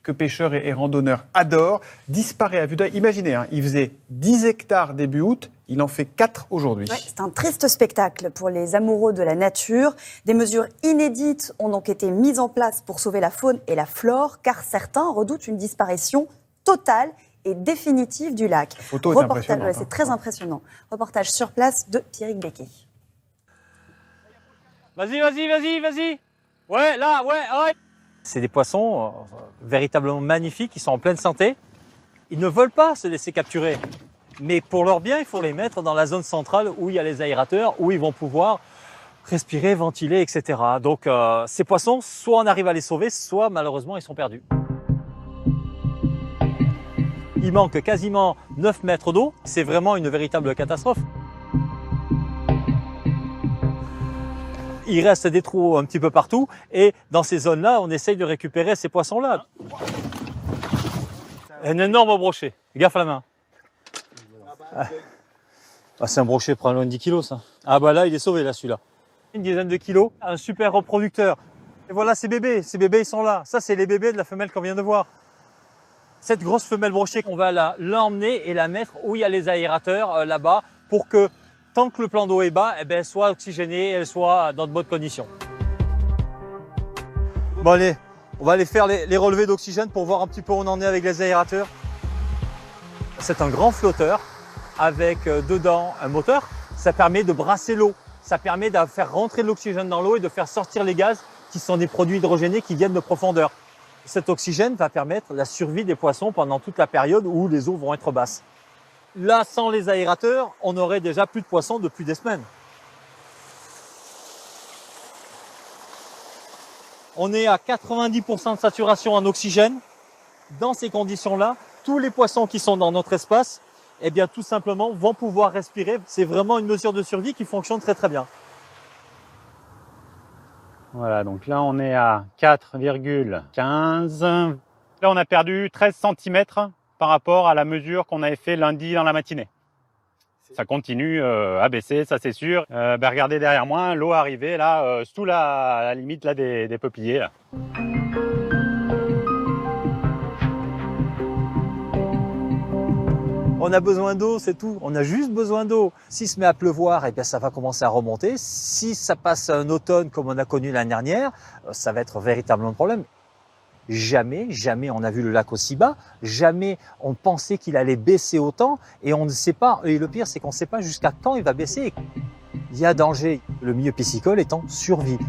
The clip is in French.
que pêcheurs et randonneurs adorent, disparaît à vue d'œil. Imaginez, il faisait 10 hectares début août, il en fait 4 aujourd'hui. Ouais, c'est un triste spectacle pour les amoureux de la nature. Des mesures inédites ont donc été mises en place pour sauver la faune et la flore, car certains redoutent une disparition totale et définitive du lac. La photo est impressionnante. C'est très impressionnant. Reportage sur place de Pierrick Becquet. Vas-y. Ouais, là, ouais. C'est des poissons véritablement magnifiques, qui sont en pleine santé. Ils ne veulent pas se laisser capturer. Mais pour leur bien, il faut les mettre dans la zone centrale où il y a les aérateurs, où ils vont pouvoir respirer, ventiler, etc. Donc ces poissons, soit on arrive à les sauver, soit malheureusement ils sont perdus. Il manque quasiment 9 mètres d'eau. C'est vraiment une véritable catastrophe. Il reste des trous un petit peu partout et dans ces zones-là, on essaye de récupérer ces poissons-là. Un énorme brochet. Gaffe à la main. Ah, c'est un brochet probablement 10 kilos ça. Ah bah là, il est sauvé là celui-là. Une dizaine de kilos, un super reproducteur. Et voilà ces bébés ils sont là. Ça c'est les bébés de la femelle qu'on vient de voir. Cette grosse femelle brochet, on va l'emmener et la mettre où il y a les aérateurs là-bas pour que tant que le plan d'eau est bas, elle soit oxygénée, elle soit dans de bonnes conditions. Bon allez, on va aller faire les relevés d'oxygène pour voir un petit peu où on en est avec les aérateurs. C'est un grand flotteur avec dedans un moteur. Ça permet de brasser l'eau, ça permet de faire rentrer de l'oxygène dans l'eau et de faire sortir les gaz qui sont des produits hydrogénés qui viennent de profondeur. Cet oxygène va permettre la survie des poissons pendant toute la période où les eaux vont être basses. Là, sans les aérateurs, on aurait déjà plus de poissons depuis des semaines. On est à 90% de saturation en oxygène. Dans ces conditions-là, tous les poissons qui sont dans notre espace, eh bien, tout simplement, vont pouvoir respirer. C'est vraiment une mesure de survie qui fonctionne très très bien. Voilà, donc là on est à 4,15. Là on a perdu 13 cm par rapport à la mesure qu'on avait fait lundi dans la matinée. Ça continue à baisser, ça c'est sûr. Regardez derrière moi, l'eau est arrivée là, sous la limite là, des peupliers. Là. On a besoin d'eau, c'est tout. On a juste besoin d'eau. S'il se met à pleuvoir, eh bien, ça va commencer à remonter. Si ça passe un automne comme on a connu l'année dernière, ça va être véritablement un problème. Jamais on a vu le lac aussi bas. Jamais on pensait qu'il allait baisser autant. Et on ne sait pas. Et le pire, c'est qu'on ne sait pas jusqu'à quand il va baisser. Il y a danger. Le milieu piscicole est en survie.